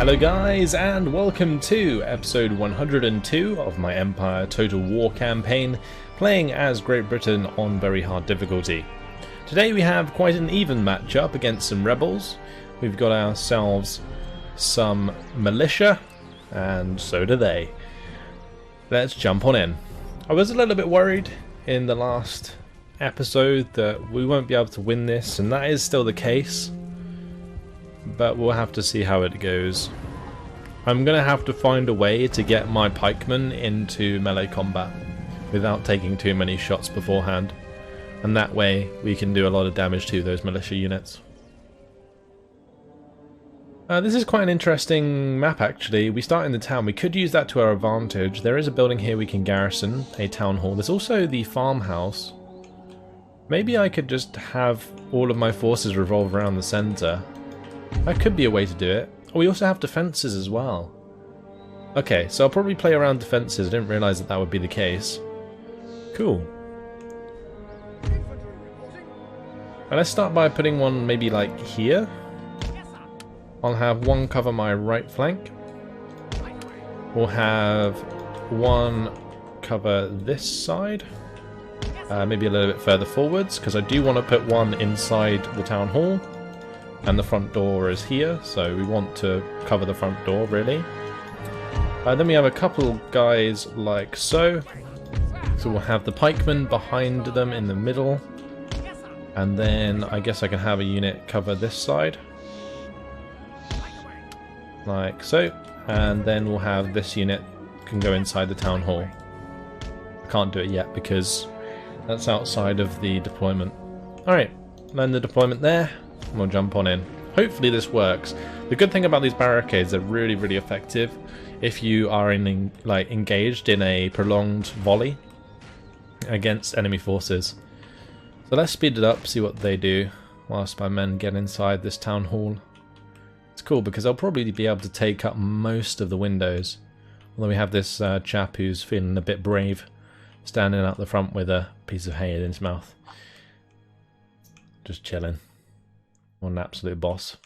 Hello guys, and welcome to episode 102 of my Empire Total War campaign, playing as Great Britain on very hard difficulty. Today we have quite an even matchup against some rebels. We've got ourselves some militia, and so do they. Let's jump on in. I was a little bit worried in the last episode that we won't be able to win this, and that is still the case. But we'll have to see how it goes. I'm going to have to find a way to get my pikemen into melee combat without taking too many shots beforehand. And that way we can do a lot of damage to those militia units. This is quite an interesting map actually. We start in the town. We could use that to our advantage. There is a building here we can garrison, a town hall. There's also the farmhouse. Maybe I could just have all of my forces revolve around the centre. That could be a way to do it. Oh, we also have defences as well. Okay, so I'll probably play around defences. I didn't realise that that would be the case. Cool. Well, let's start by putting one maybe like here. I'll have one cover my right flank. We'll have one cover this side. Maybe a little bit further forwards, because I do want to put one inside the town hall. And the front door is here, so we want to cover the front door, really. Then we have a couple guys like so. So we'll have the pikemen behind them in the middle. And then I guess I can have a unit cover this side. Like so. And then we'll have this unit can go inside the town hall. I can't do it yet because that's outside of the deployment. Alright, then the deployment there. We'll jump on in. Hopefully this works. The good thing about these barricades, they're really, really effective if you are engaged in a prolonged volley against enemy forces. So let's speed it up, see what they do whilst my men get inside this town hall. It's cool because I'll probably be able to take up most of the windows. Although we have this chap who's feeling a bit brave, standing out the front with a piece of hay in his mouth. Just chilling. An absolute boss.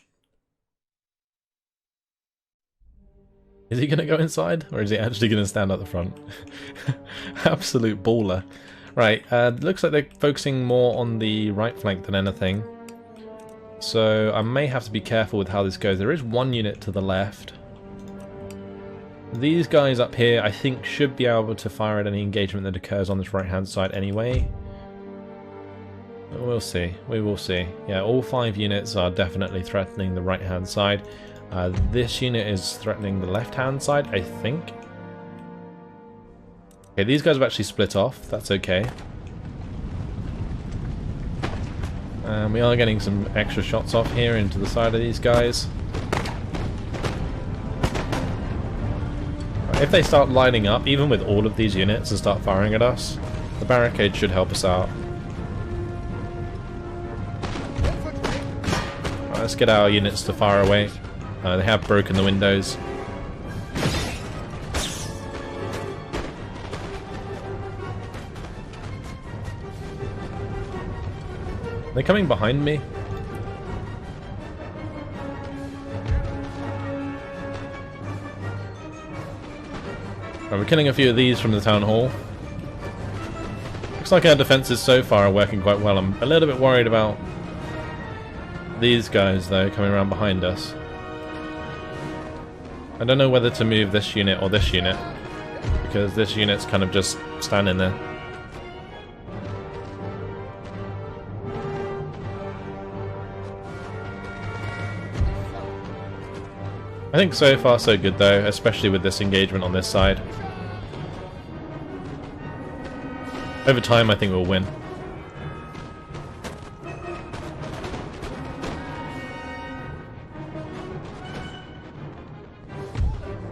Is he going to go inside, or is he actually going to stand at the front? Absolute baller. Right, looks like they're focusing more on the right flank than anything. So I may have to be careful with how this goes. There is one unit to the left. These guys up here, I think, should be able to fire at any engagement that occurs on this right-hand side anyway. We'll see. We will see. Yeah, all 5 units are definitely threatening the right-hand side. This unit is threatening the left-hand side, I think. Okay, these guys have actually split off. That's okay. We are getting some extra shots off here into the side of these guys. If they start lining up, even with all of these units, and start firing at us, the barricade should help us out. Let's get our units to fire away. They have broken the windows. They're coming behind me. Right, we're killing a few of these from the town hall. Looks like our defences so far are working quite well. I'm a little bit worried about these guys, though, coming around behind us. I don't know whether to move this unit or this unit, because this unit's kind of just standing there. I think so far so good, though, especially with this engagement on this side. Over time, I think we'll win.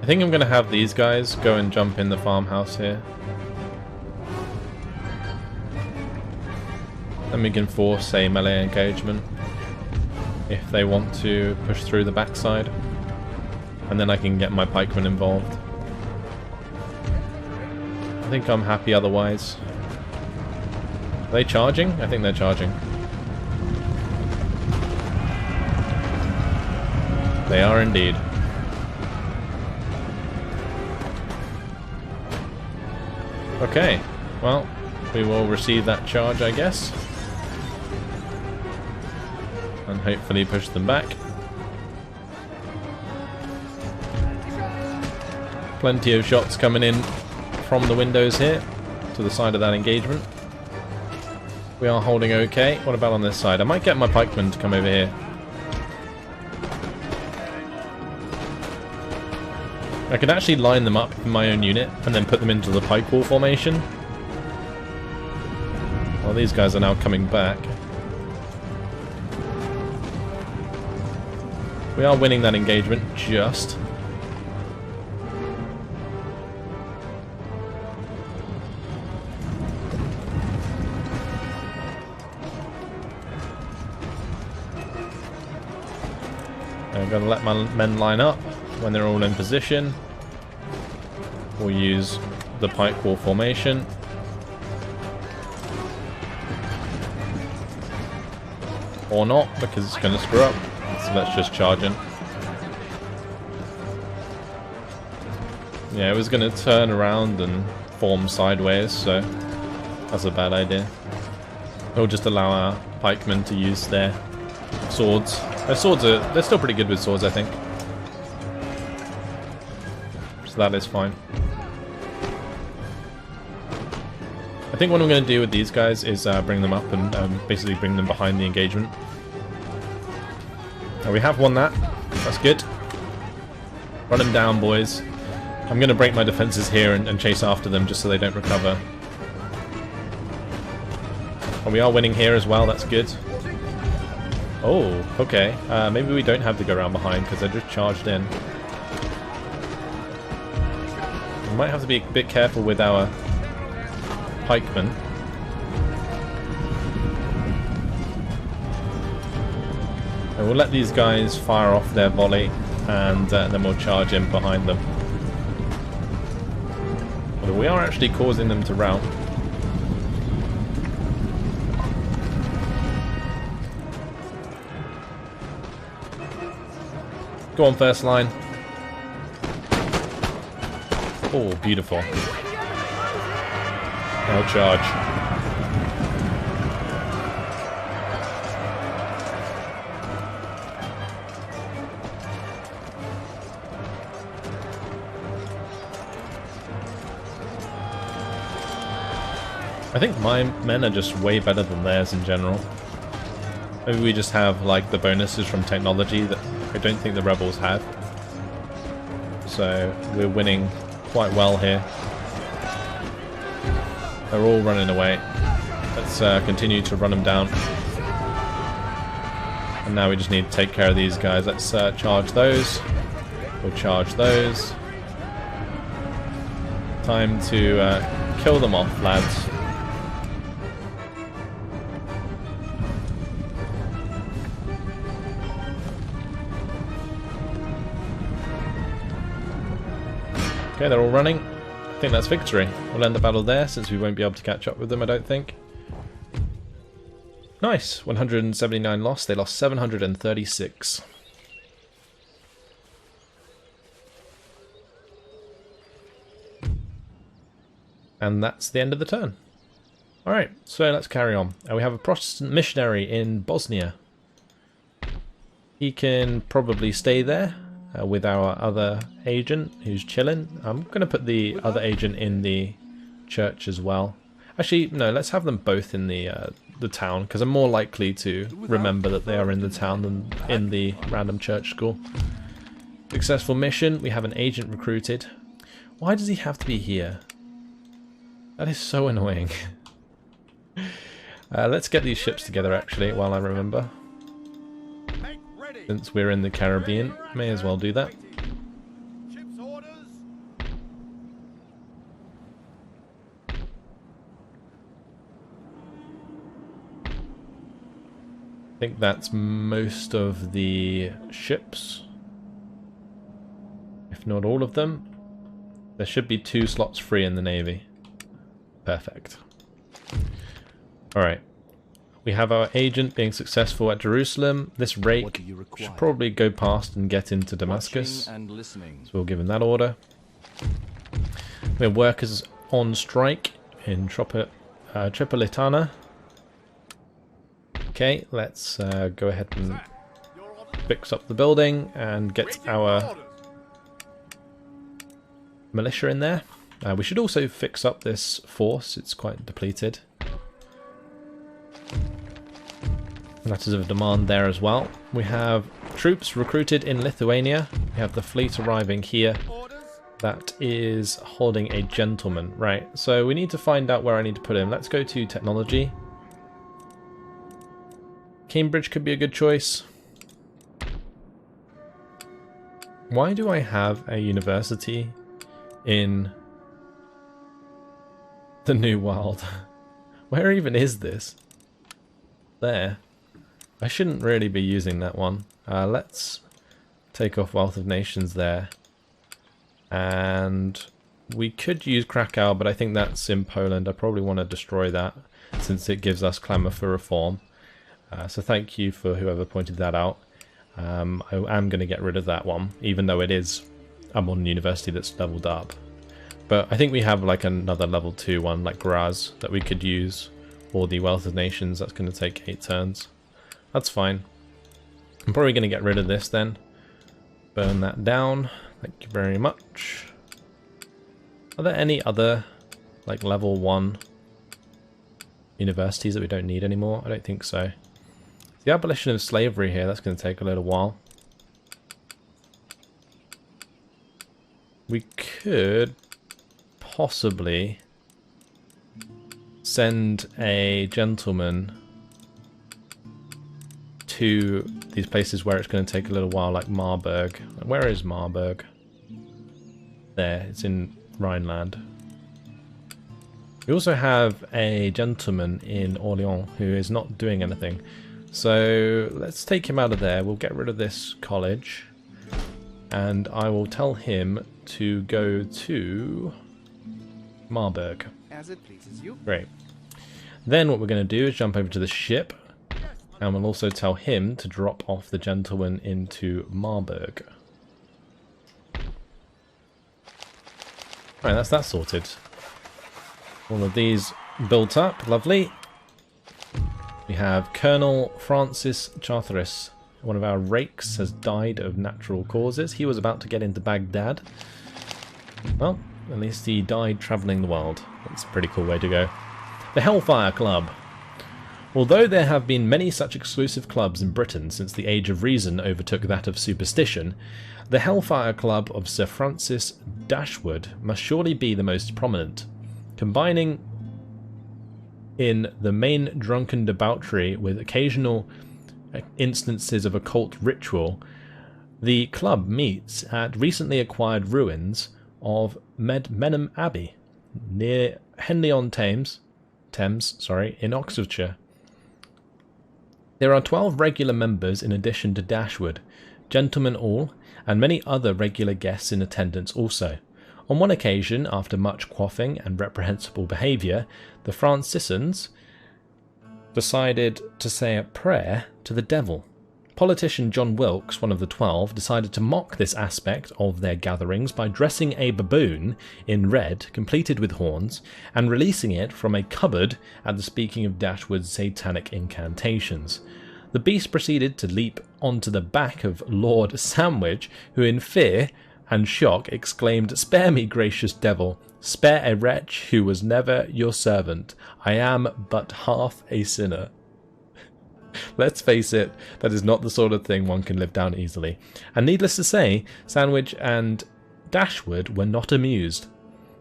I think I'm going to have these guys go and jump in the farmhouse here. Then we can force a melee engagement if they want to push through the backside. And then I can get my pikemen involved. I think I'm happy otherwise. Are they charging? I think they're charging. They are indeed. Okay, well, we will receive that charge, I guess. And hopefully push them back. Plenty of shots coming in from the windows here to the side of that engagement. We are holding okay. What about on this side? I might get my pikemen to come over here. I could actually line them up in my own unit and then put them into the pike wall formation. Well, these guys are now coming back. We are winning that engagement, just. I'm going to let my men line up when they're all in position. We'll use the pike wall formation. Or not, because it's going to screw up. So let's just charge in. Yeah, it was going to turn around and form sideways, so that's a bad idea. We'll just allow our pikemen to use their swords. Their swords they're still pretty good with swords, I think. So that is fine. I think what I'm going to do with these guys is bring them up and basically bring them behind the engagement. Now we have won that. That's good. Run them down, boys. I'm going to break my defenses here and chase after them just so they don't recover. And we are winning here as well, that's good. Oh, okay. Maybe we don't have to go around behind because they're just charged in. We might have to be a bit careful with our pikemen. And we'll let these guys fire off their volley and then we'll charge in behind them. Although we are actually causing them to rout. Go on, first line. Oh, beautiful. Now charge. I think my men are just way better than theirs in general. Maybe we just have like the bonuses from technology that I don't think the rebels have. So we're winning quite well here. They're all running away. Let's continue to run them down. And now we just need to take care of these guys. Let's charge those. We'll charge those. Time to kill them off, lads. Okay, they're all running. I think that's victory. We'll end the battle there since we won't be able to catch up with them, I don't think. Nice. 179 lost. They lost 736. And that's the end of the turn. Alright, so let's carry on. We have a Protestant missionary in Bosnia. He can probably stay there. With our other agent who's chilling. I'm going to put the other agent in the church as well. Actually, no, let's have them both in the town, because I'm more likely to remember that they are in the town than in the random church school. Successful mission. We have an agent recruited. Why does he have to be here? That is so annoying. Let's get these ships together, actually, while I remember. Since we're in the Caribbean, may as well do that. I think that's most of the ships. If not all of them. There should be 2 slots free in the Navy. Perfect. Alright. We have our agent being successful at Jerusalem. This rake should probably go past and get into Damascus. So we'll give him that order. We have workers on strike in Tripolitana. Okay, let's go ahead and fix up the building and get our militia in there. We should also fix up this force, it's quite depleted. Letters of demand there as well. We have troops recruited in Lithuania. We have the fleet arriving here. That is holding a gentleman. Right, so we need to find out where I need to put him. Let's go to technology. Cambridge could be a good choice. Why do I have a university in the New World? Where even is this? There. I shouldn't really be using that one. Let's take off Wealth of Nations there. And we could use Krakow, but I think that's in Poland. I probably want to destroy that since it gives us clamour for reform. So thank you for whoever pointed that out. I am going to get rid of that one, even though it is a modern university that's leveled up. But I think we have like another level 2 one, like Graz, that we could use, or the Wealth of Nations. That's going to take 8 turns. That's fine. I'm probably going to get rid of this then. Burn that down. Thank you very much. Are there any other like level 1 universities that we don't need anymore? I don't think so. The abolition of slavery here, that's going to take a little while. We could possibly send a gentleman to these places where it's going to take a little while, like Marburg. Where is Marburg? There, it's in Rhineland. We also have a gentleman in Orléans who is not doing anything. So let's take him out of there. We'll get rid of this college. And I will tell him to go to Marburg. As it pleases you. Great. Then what we're going to do is jump over to the ship. And we'll also tell him to drop off the gentleman into Marburg. Alright, that's that sorted. All of these built up. Lovely. We have Colonel Francis Charteris. One of our rakes has died of natural causes. He was about to get into Baghdad. Well, at least he died travelling the world. That's a pretty cool way to go. The Hellfire Club. Although there have been many such exclusive clubs in Britain since the Age of Reason overtook that of superstition, the Hellfire Club of Sir Francis Dashwood must surely be the most prominent. Combining in the main drunken debauchery with occasional instances of occult ritual, the club meets at recently acquired ruins of Menham Abbey, near Henley-on-Thames, in Oxfordshire. There are 12 regular members in addition to Dashwood, gentlemen all, and many other regular guests in attendance also. On one occasion, after much quaffing and reprehensible behaviour, the Franciscans decided to say a prayer to the devil. Politician John Wilkes, one of the 12, decided to mock this aspect of their gatherings by dressing a baboon in red, completed with horns, and releasing it from a cupboard at the speaking of Dashwood's satanic incantations. The beast proceeded to leap onto the back of Lord Sandwich, who in fear and shock exclaimed, "Spare me, gracious devil, spare a wretch who was never your servant. I am but half a sinner." Let's face it, that is not the sort of thing one can live down easily. And needless to say, Sandwich and Dashwood were not amused.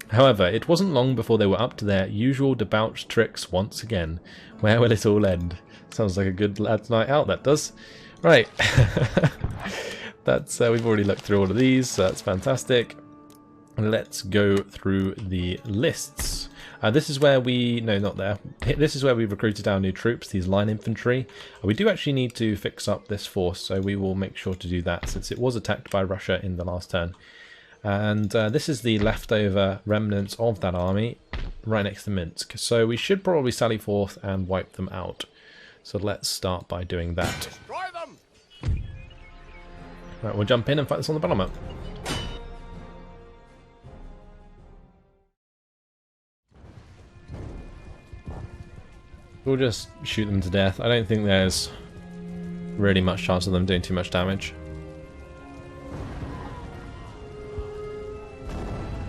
However, it wasn't long before they were up to their usual debauched tricks once again. Where will it all end? Sounds like a good lad's night out, that does. Right. That's we've already looked through all of these, so that's fantastic. Let's go through the lists. This is where we... no, not there. This is where we've recruited our new troops, these line infantry. We do actually need to fix up this force, so we will make sure to do that, since it was attacked by Russia in the last turn. And this is the leftover remnants of that army, right next to Minsk. So we should probably sally forth and wipe them out. So let's start by doing that. Destroy them! Right, we'll jump in and fight this on the battle map. We'll just shoot them to death. I don't think there's really much chance of them doing too much damage.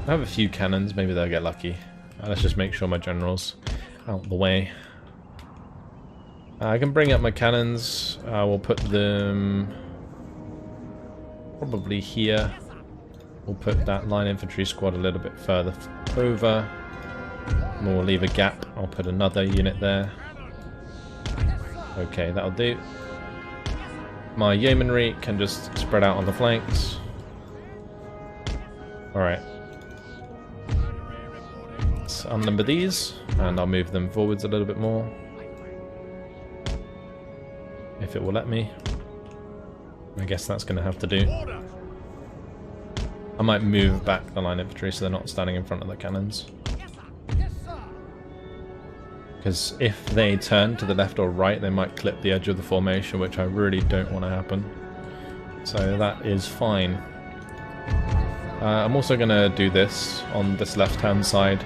I have a few cannons, maybe they'll get lucky. Let's just make sure my general's out of the way. I can bring up my cannons. We'll put them probably here. We'll put that line infantry squad a little bit further over. And we'll leave a gap. I'll put another unit there. Okay, that'll do. My yeomanry can just spread out on the flanks. Alright. Let's unnumber these, and I'll move them forwards a little bit more. If it will let me. I guess that's going to have to do. I might move back the line infantry so they're not standing in front of the cannons. Because if they turn to the left or right, they might clip the edge of the formation, which I really don't want to happen. So that is fine. I'm also going to do this on this left-hand side.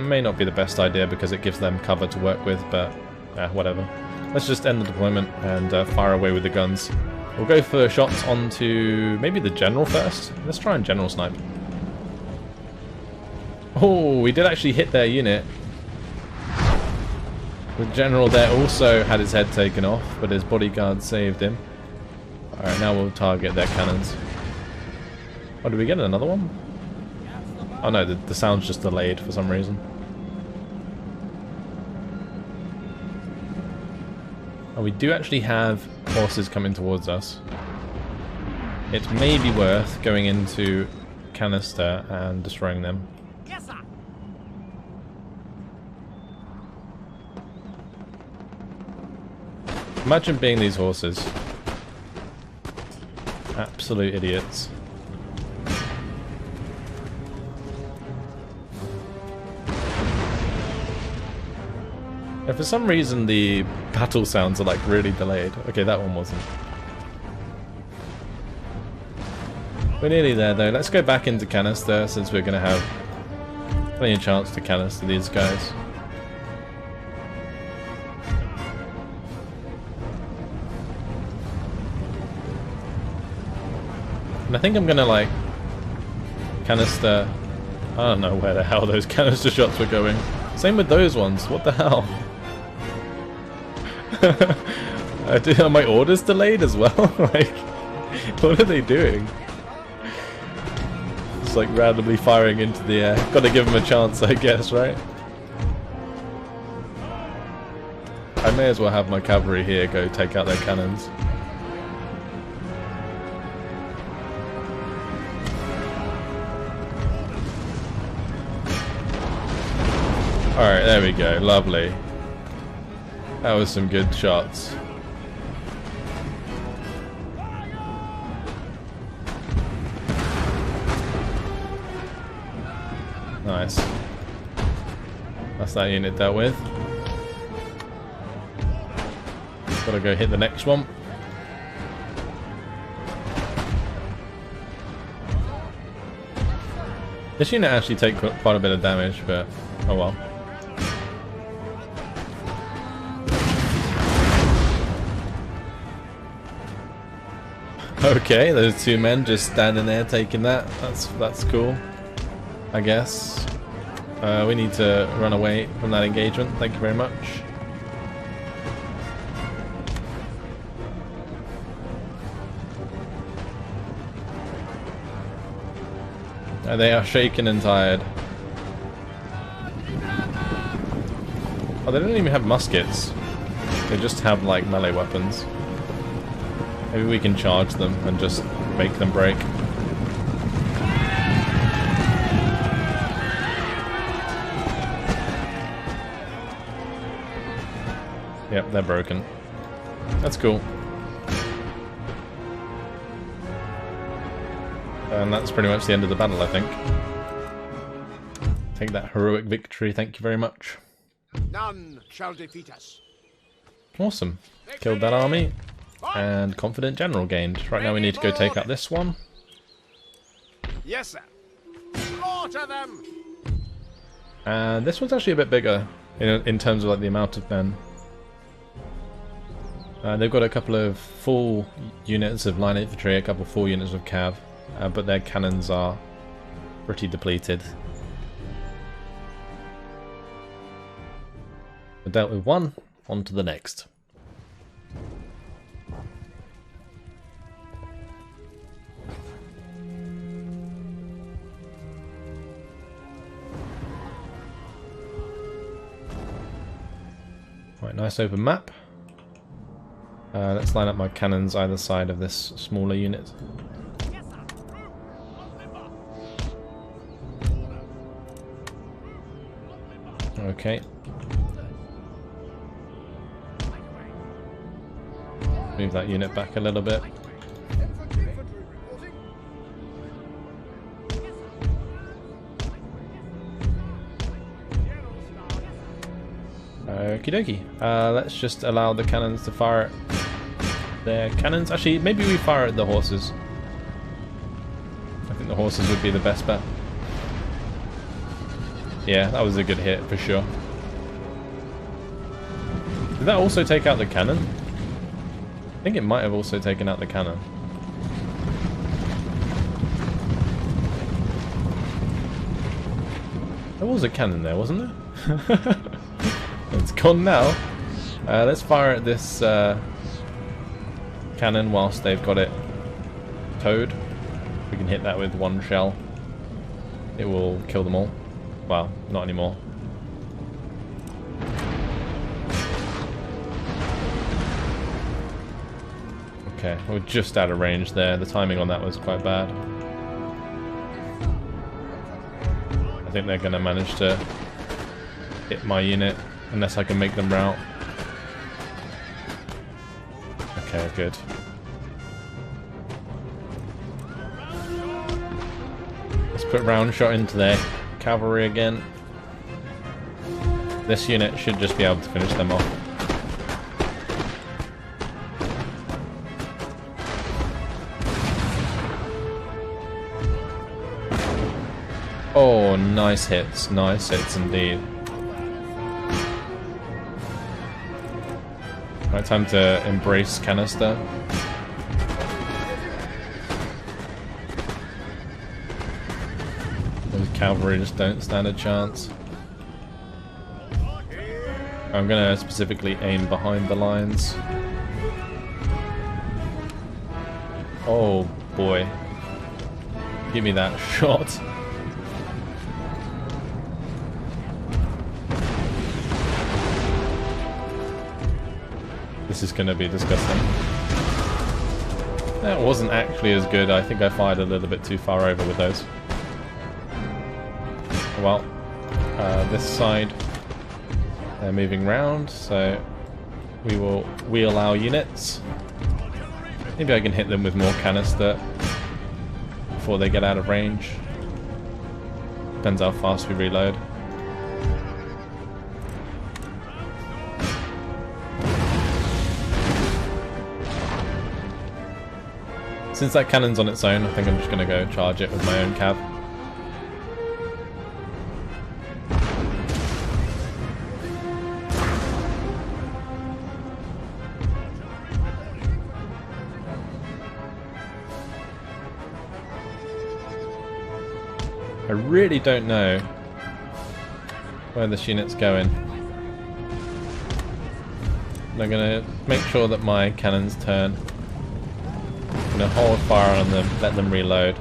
May not be the best idea because it gives them cover to work with, but whatever. Let's just end the deployment and fire away with the guns. We'll go for shots onto maybe the general first. Let's try and general snipe. Oh, we did actually hit their unit. The general there also had his head taken off, but his bodyguard saved him. Alright, now we'll target their cannons. Oh, did we get another one? Oh no, the sound's just delayed for some reason. Oh, we do actually have horses coming towards us. It may be worth going into canister and destroying them. Yes, sir. Imagine being these horses. Absolute idiots. And for some reason the battle sounds are like really delayed. Okay, that one wasn't. We're nearly there though. Let's go back into canister since we're going to have plenty of chance to canister these guys. And I think I'm going to like canister... I don't know where the hell those canister shots were going. Same with those ones. What the hell? Are my orders delayed as well? Like, what are they doing? It's like randomly firing into the air. Gotta give them a chance, I guess, right? I may as well have my cavalry here go take out their cannons. Alright, there we go. Lovely. That was some good shots. Nice. That's that unit dealt with. Gotta go hit the next one. This unit actually takes quite a bit of damage, but oh well. Okay, those two men just standing there taking that. That's cool, I guess. We need to run away from that engagement. Thank you very much. They are shaken and tired. Oh, they don't even have muskets. They just have like melee weapons. Maybe we can charge them and just make them break. Yep, they're broken. That's cool. And that's pretty much the end of the battle, I think. Take that heroic victory, thank you very much. None shall defeat us. Awesome. Killed that army. And confident general gained. Right now we need to go take out this one. Yes, sir. Slaughter them. And this one's actually a bit bigger in terms of like the amount of men. They've got a couple of full units of line infantry, a couple of full units of cav, but their cannons are pretty depleted. We dealt with one, on to the next. Right, nice open map. Let's line up my cannons either side of this smaller unit. Okay. Move that unit back a little bit. Okie dokie. Let's just allow the cannons to fire at their cannons. Actually, maybe we fire at the horses. I think the horses would be the best bet. Yeah, that was a good hit for sure. Did that also take out the cannon? I think it might have also taken out the cannon. There was a cannon there, wasn't there? It's gone now. Let's fire at this cannon whilst they've got it towed. We can hit that with one shell. It will kill them all. Well, not anymore. Okay, we're just out of range there. The timing on that was quite bad. I think they're going to manage to hit my unit unless I can make them rout. Okay, good. Let's put round shot into their cavalry again. This unit should just be able to finish them off. Oh, nice hits indeed. Right, time to embrace canister. Those cavalry just don't stand a chance. I'm gonna specifically aim behind the lines. Oh boy. Give me that shot. This is going to be disgusting. That wasn't actually as good. I think I fired a little bit too far over with those. Well, this side, they're moving round, so we will wheel our units. Maybe I can hit them with more canister before they get out of range. Depends how fast we reload. Since that cannon's on its own, I think I'm just going to go charge it with my own cav. I really don't know where this unit's going. I'm going to make sure that my cannons turn. I'm going to hold fire on them, let them reload.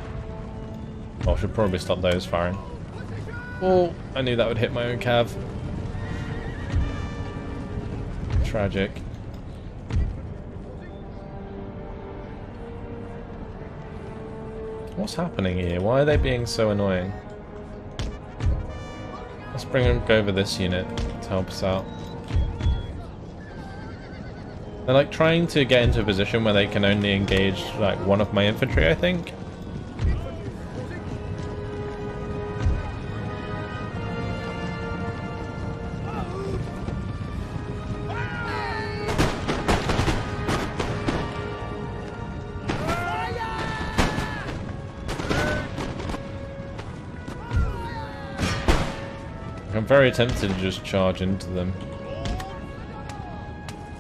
Well, I should probably stop those firing. Oh, I knew that would hit my own cav. Tragic. What's happening here? Why are they being so annoying? Let's bring them over this unit to help us out. They're like trying to get into a position where they can only engage like one of my infantry, I think. I'm very tempted to just charge into them.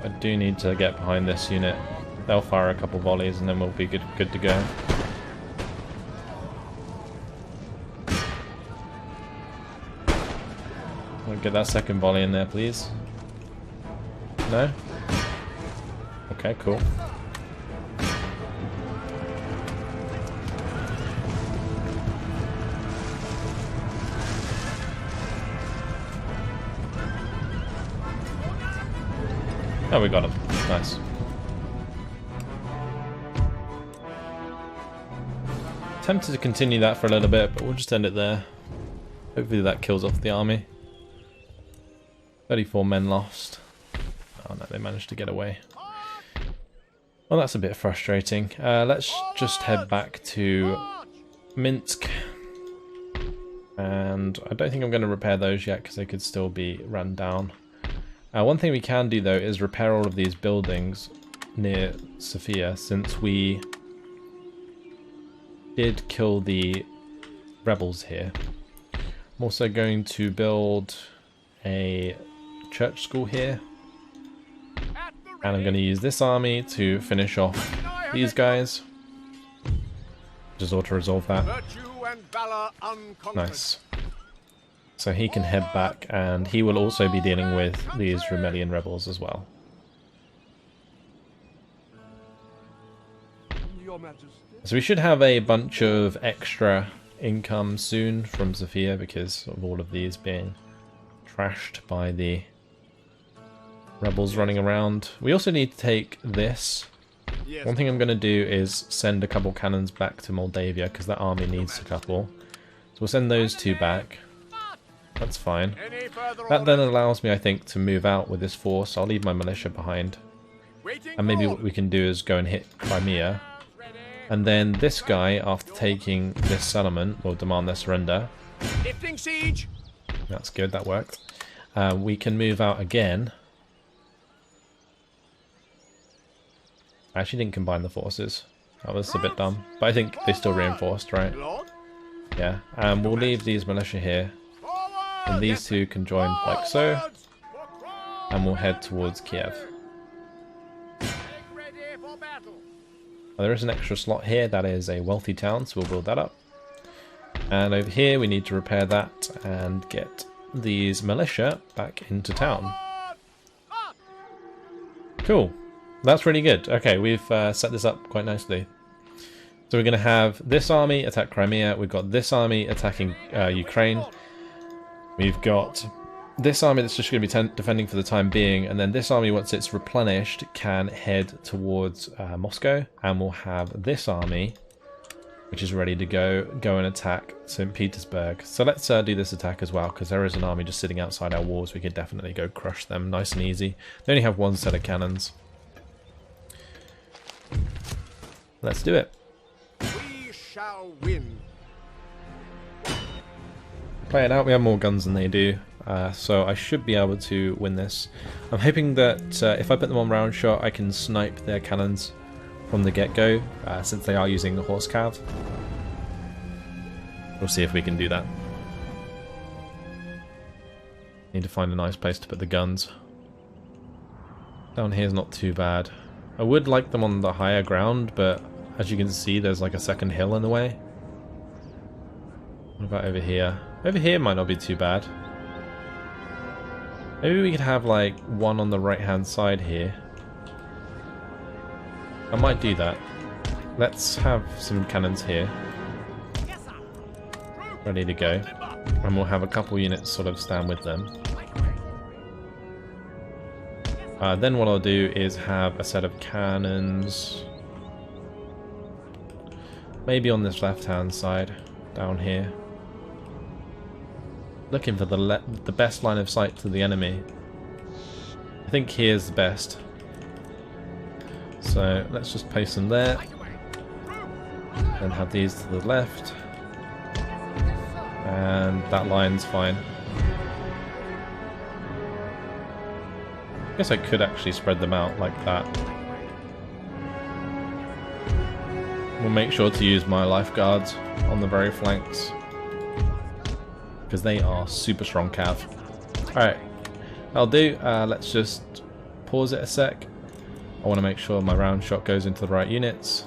I do need to get behind this unit. They'll fire a couple volleys and then we'll be good to go. I'll get that second volley in there, please. No? Okay, cool. Oh, we got him. Nice. Tempted to continue that for a little bit, but we'll just end it there. Hopefully that kills off the army. 34 men lost. Oh no, they managed to get away. Well, that's a bit frustrating. Let's just head back to Minsk. And I don't think I'm going to repair those yet because they could still be run down. One thing we can do though is repair all of these buildings near Sofia, since we did kill the rebels here. I'm also going to build a church school here, and I'm going to use this army to finish off these guys. Just auto-resolve that. Nice. So he can head back, and he will also be dealing with these Rumelian rebels as well. So we should have a bunch of extra income soon from Sofia because of all of these being trashed by the rebels running around. We also need to take this. One thing I'm going to do is send a couple cannons back to Moldavia because that army needs a couple. So we'll send those two back. That's fine. That then allows me, I think, to move out with this force. I'll leave my militia behind. And maybe what we can do is go and hit Crimea. And then this guy, after taking this settlement, will demand their surrender. That's good, that worked. We can move out again. I actually didn't combine the forces. That was a bit dumb. But I think they still reinforced, right? Yeah, and we'll leave these militia here. And these two can join like so, and we'll head towards Kiev. There is an extra slot here, that is a wealthy town, so we'll build that up. And over here we need to repair that and get these militia back into town. Cool, that's really good. Okay, we've set this up quite nicely. So we're going to have this army attack Crimea, we've got this army attacking Ukraine. We've got this army that's just going to be defending for the time being, and then this army, once it's replenished, can head towards Moscow, and we'll have this army, which is ready to go and attack St Petersburg. So let's do this attack as well, because there is an army just sitting outside our walls. We could definitely go crush them nice and easy. They only have one set of cannons. Let's do it. We shall win. Play it out, we have more guns than they do, so I should be able to win this. I'm hoping that if I put them on round shot I can snipe their cannons from the get-go, since they are using the horse cav. We'll see if we can do that. Need to find a nice place to put the guns. Down here is not too bad. I would like them on the higher ground, but as you can see there's like a second hill in the way. What about over here? Over here might not be too bad. Maybe we could have like one on the right hand side here. I might do that. Let's have some cannons here. Ready to go. And we'll have a couple units sort of stand with them. Then what I'll do is have a set of cannons. Maybe on this left hand side. Down here. Looking for the best line of sight to the enemy. I think here's the best. So let's just place them there. And have these to the left. And that line's fine. I guess I could actually spread them out like that. We'll make sure to use my lifeguards on the very flanks. because they are super strong cav. Alright, I'll do. Let's just pause it a sec. I want to make sure my round shot goes into the right units.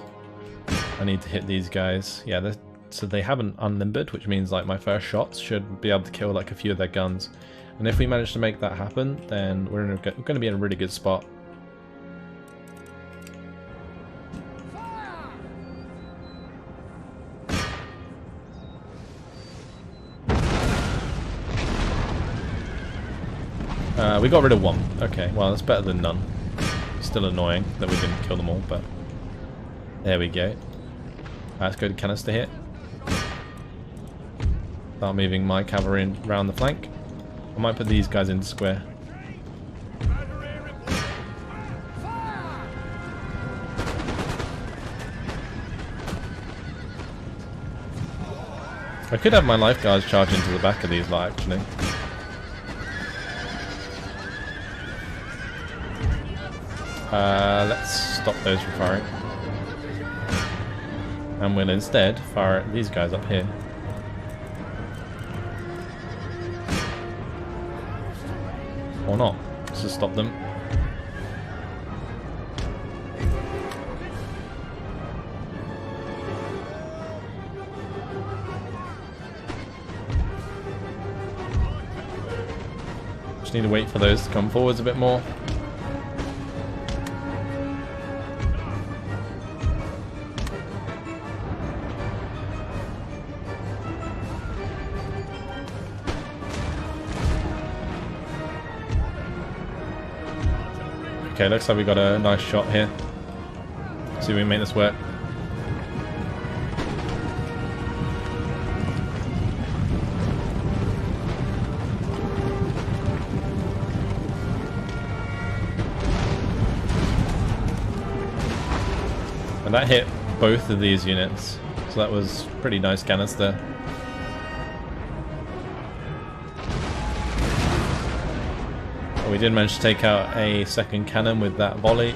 I need to hit these guys. Yeah, so they haven't unlimbered, which means like my first shots should be able to kill like a few of their guns. And if we manage to make that happen, then we're going to be in a really good spot. We got rid of one. Okay, well that's better than none. Still annoying that we didn't kill them all, but there we go. Let's go to canister hit. Start moving my cavalry around the flank. I might put these guys into square. I could have my lifeguards charge into the back of these lot actually. Let's stop those from firing. And we'll instead fire at these guys up here. Or not. Let's just stop them. Just need to wait for those to come forwards a bit more. Okay, looks like we got a nice shot here. See if we can make this work. And that hit both of these units, so that was pretty nice canister. We did manage to take out a second cannon with that volley.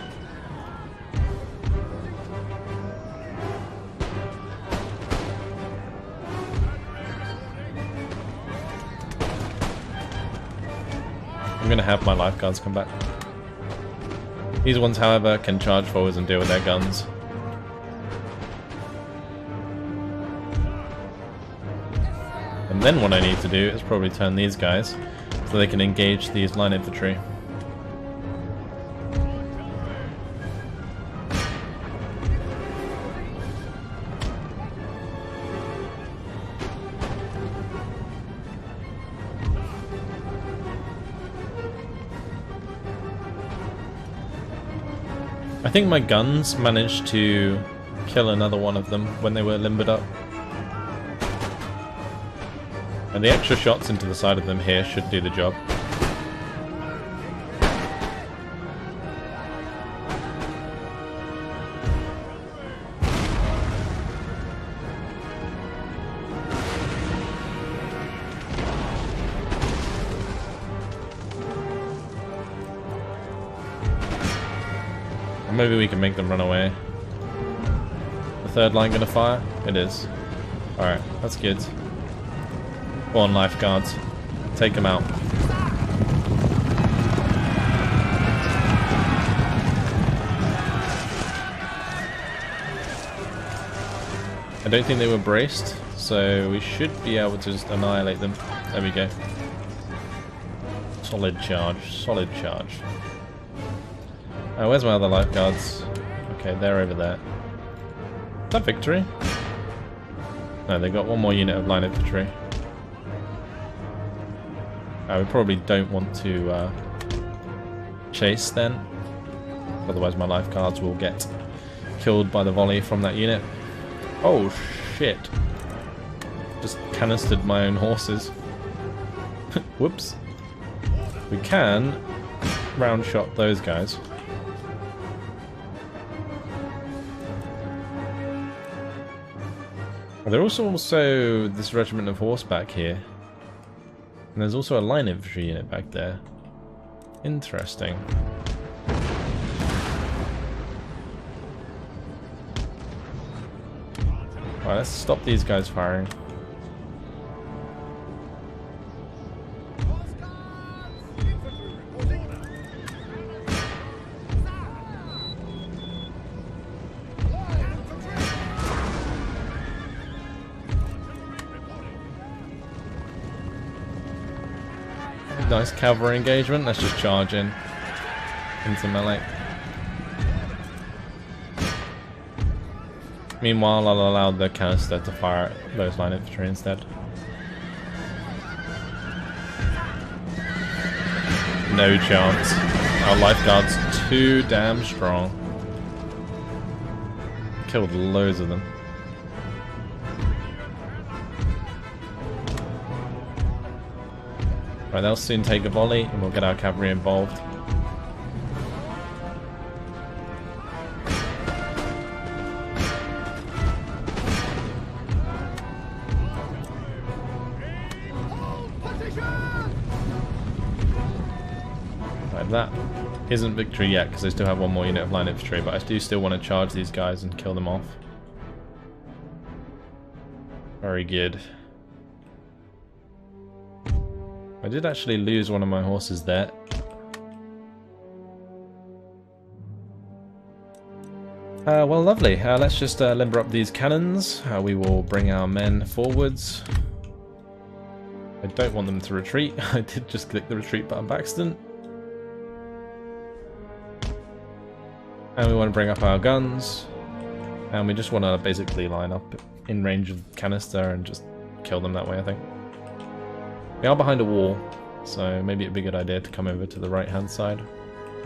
I'm going to have my lifeguards come back. These ones, however, can charge forwards and deal with their guns. And then what I need to do is probably turn these guys so they can engage these line infantry. I think my guns managed to kill another one of them when they were limbered up. And the extra shots into the side of them here should do the job. Or maybe we can make them run away. The third line gonna fire? It is. Alright, that's good. Go on, lifeguards. Take them out. I don't think they were braced, so we should be able to just annihilate them. There we go. Solid charge. Solid charge. Oh, where's my other lifeguards? Okay, they're over there. Is that victory? No, they got one more unit of line infantry. We probably don't want to chase then, otherwise my lifeguards will get killed by the volley from that unit. Oh shit! Just canistered my own horses. Whoops. We can round shot those guys. There's also this regiment of horseback here. And there's also a line infantry unit back there. Interesting. Alright, let's stop these guys firing. Nice cavalry engagement. Let's just charge in into melee. Meanwhile, I'll allow the canister to fire at those line infantry instead. No chance. Our lifeguard's too damn strong. Killed loads of them. Right, they'll soon take a volley and we'll get our cavalry involved. Right, that isn't victory yet because they still have one more unit of line infantry, but I do still want to charge these guys and kill them off. Very good. I did actually lose one of my horses there. Well, lovely. Let's just limber up these cannons. We will bring our men forwards. I don't want them to retreat. I did just click the retreat button by accident. And we want to bring up our guns. And we just want to basically line up in range of canister and just kill them that way, I think. We are behind a wall, so maybe it'd be a good idea to come over to the right-hand side.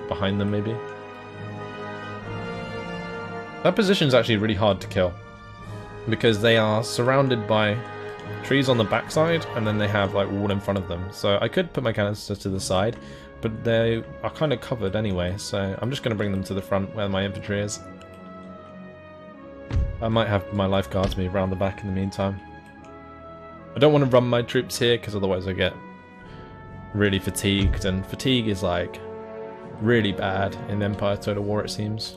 Behind them, maybe. That position's actually really hard to kill, because they are surrounded by trees on the backside, and then they have like wall in front of them. So I could put my canister to the side, but they are kind of covered anyway, so I'm just going to bring them to the front where my infantry is. I might have my lifeguards move around the back in the meantime. I don't want to run my troops here because otherwise I get really fatigued, and fatigue is like really bad in Empire Total War, it seems.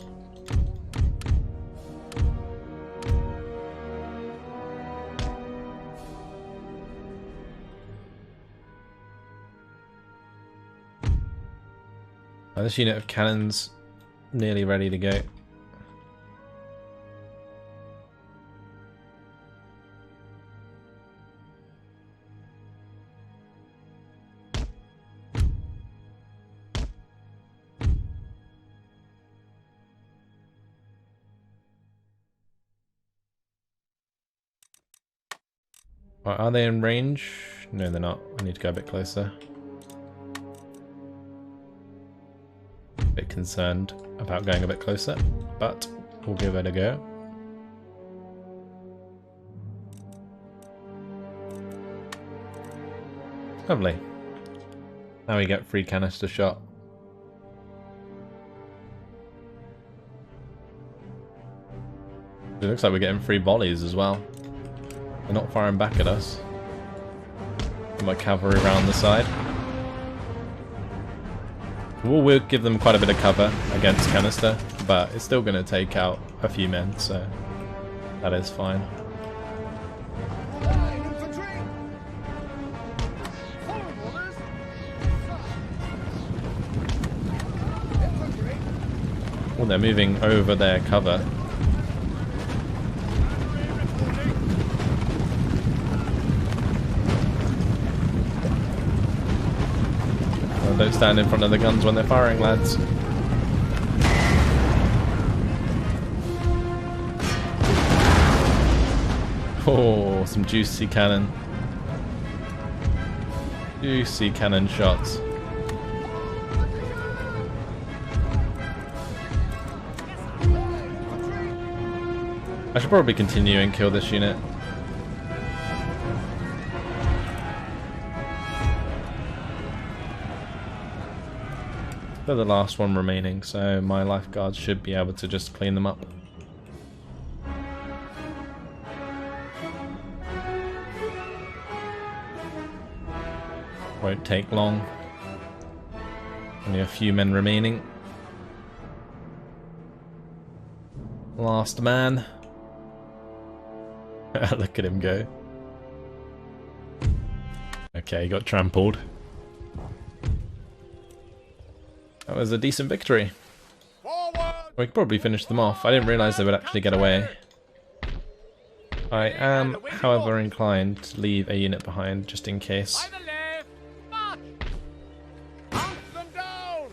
This unit of cannons nearly ready to go. Are they in range? No, they're not. I need to go a bit closer. A bit concerned about going a bit closer, but we'll give it a go. Lovely. Now we get free canister shot. It looks like we're getting free volleys as well. They're not firing back at us. Got my cavalry around the side. We'll give them quite a bit of cover against canister, but it's still going to take out a few men, so that is fine. Oh, they're moving over their cover. Don't stand in front of the guns when they're firing, lads. Oh, some juicy cannon. Juicy cannon shots. I should probably continue and kill this unit. They're the last one remaining, so my lifeguards should be able to just clean them up. Won't take long. Only a few men remaining. Last man. Look at him go. Okay, he got trampled. That was a decent victory. Forward! We could probably finish them off. I didn't realise they would actually get away. I am, however, inclined to leave a unit behind just in case. By the left! March! Hunt them down!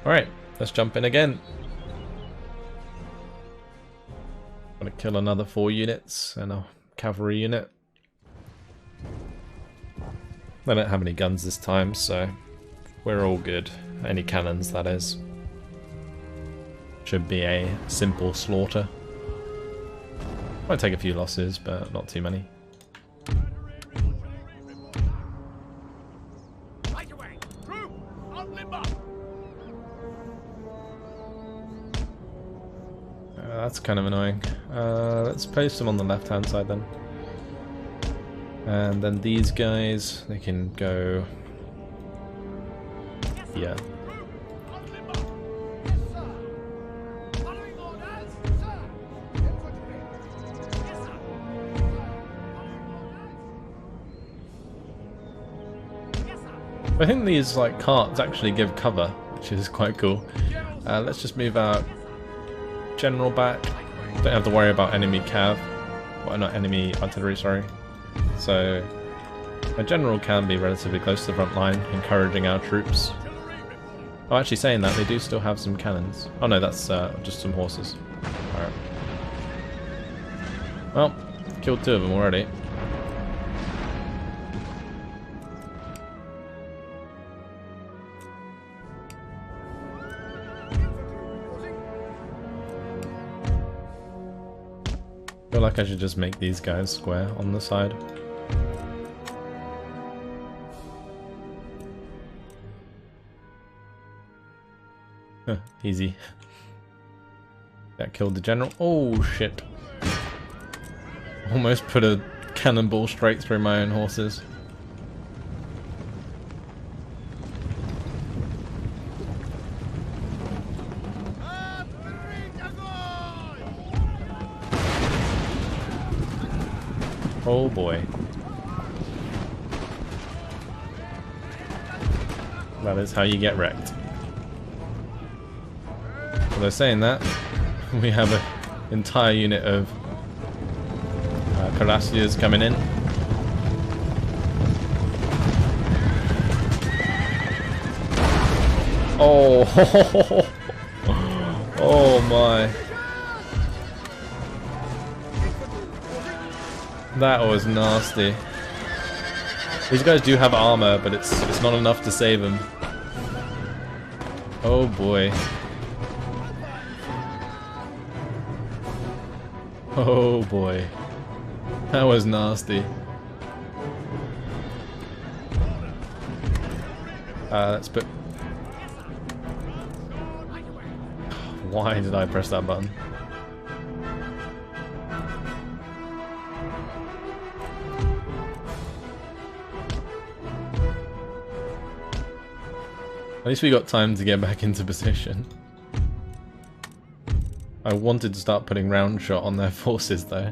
Alright, let's jump in again. Gonna kill another 4 units and a cavalry unit. I don't have any guns this time, so we're all good. Any cannons, that is. Should be a simple slaughter. Might take a few losses, but not too many. Right away! Troop! On limber! That's kind of annoying. Let's post them on the left-hand side then. And then these guys, they can go... yeah. On limber! Yes, sir! Following orders, sir! Infantry! Yes, sir! Yes, sir! I think these like carts actually give cover, which is quite cool. Let's just move our general back. Don't have to worry about enemy cav. Well, not enemy artillery, sorry. So a general can be relatively close to the front line, encouraging our troops. Oh, actually saying that, they do still have some cannons. Oh no, that's just some horses. Alright. Well, killed 2 of them already. I feel like I should just make these guys square on the side. Huh, easy. That killed the general. Oh shit. Almost put a cannonball straight through my own horses. Oh boy. That is how you get wrecked. Although saying that, we have an entire unit of cuirassiers coming in. Oh, oh my. That was nasty. These guys do have armor, but it's not enough to save them. Oh boy. Oh boy. That was nasty. Let's put... Why did I press that button? At least we got time to get back into position. I wanted to start putting round shot on their forces though.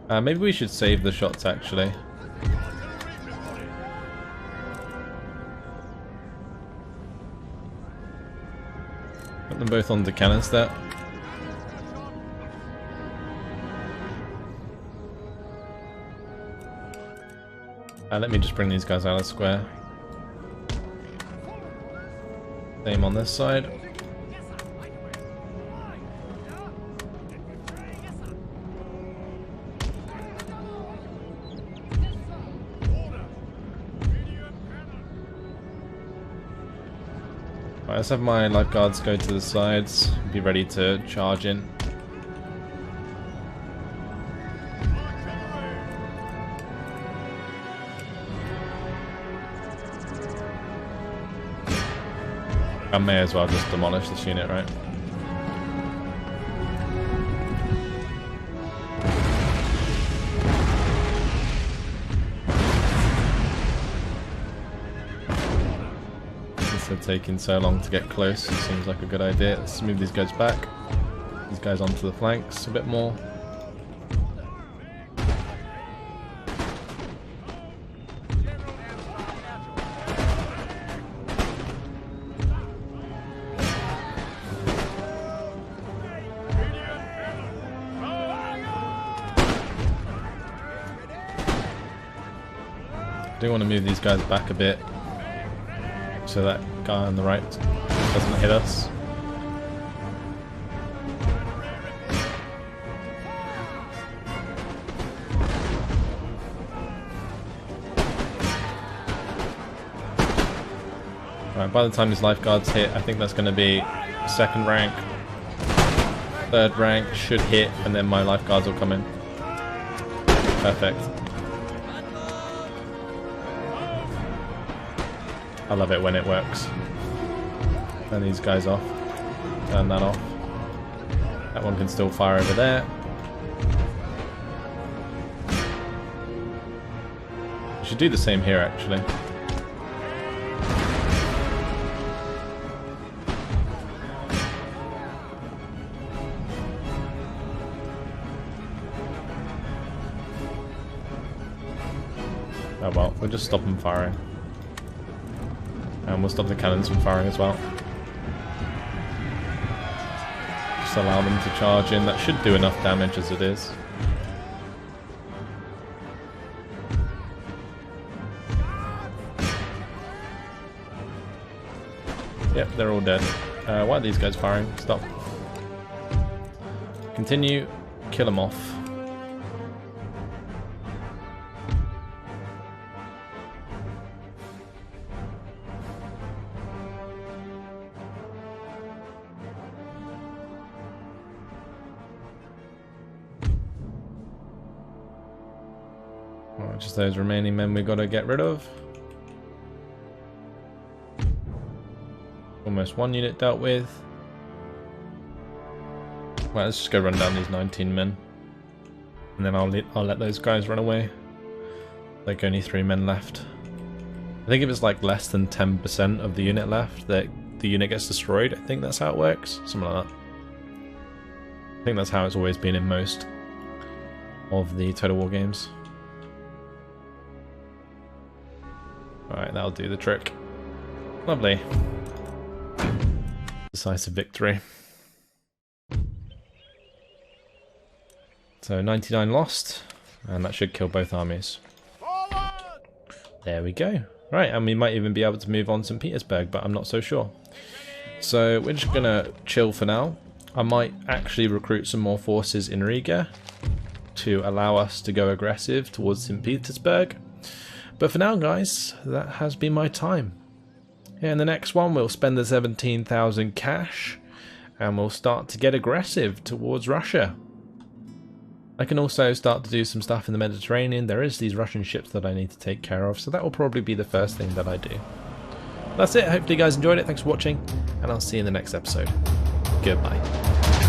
Maybe we should save the shots actually. Put them both onto canister. Let me just bring these guys out of square. Same on this side. Right, let's have my life guards go to the sides, be ready to charge in. I may as well just demolish this unit, right? Since they're taking so long to get close, it seems like a good idea. Let's move these guys back. These guys onto the flanks a bit more. do want to move these guys back a bit so that guy on the right doesn't hit us. Right, by the time his lifeguards hit, I think that's going to be second rank, third rank should hit, and then my lifeguards will come in. Perfect. I love it when it works. Turn these guys off. Turn that off. That one can still fire over there. We should do the same here, actually. Oh well, we'll just stop them firing. And we'll stop the cannons from firing as well. Just allow them to charge in. That should do enough damage as it is. Yep, they're all dead. Why are these guys firing? Stop. Continue. Kill them off. Just those remaining men we've got to get rid of. Almost one unit dealt with. Right, let's just go run down these 19 men. And then I'll let those guys run away. Like only 3 men left. I think if it's like less than 10% of the unit left, that the unit gets destroyed. I think that's how it works. Something like that. I think that's how it's always been in most of the Total War games. Alright, that'll do the trick. Lovely. Decisive victory. So 99 lost, and that should kill both armies. There we go. Right, and we might even be able to move on St Petersburg, but I'm not so sure. So we're just gonna chill for now. I might actually recruit some more forces in Riga to allow us to go aggressive towards St Petersburg. But for now, guys, that has been my time. Yeah, in the next one, we'll spend the 17,000 cash, and we'll start to get aggressive towards Russia. I can also start to do some stuff in the Mediterranean. There is these Russian ships that I need to take care of, so that will probably be the first thing that I do. That's it. Hopefully you guys enjoyed it. Thanks for watching, and I'll see you in the next episode. Goodbye.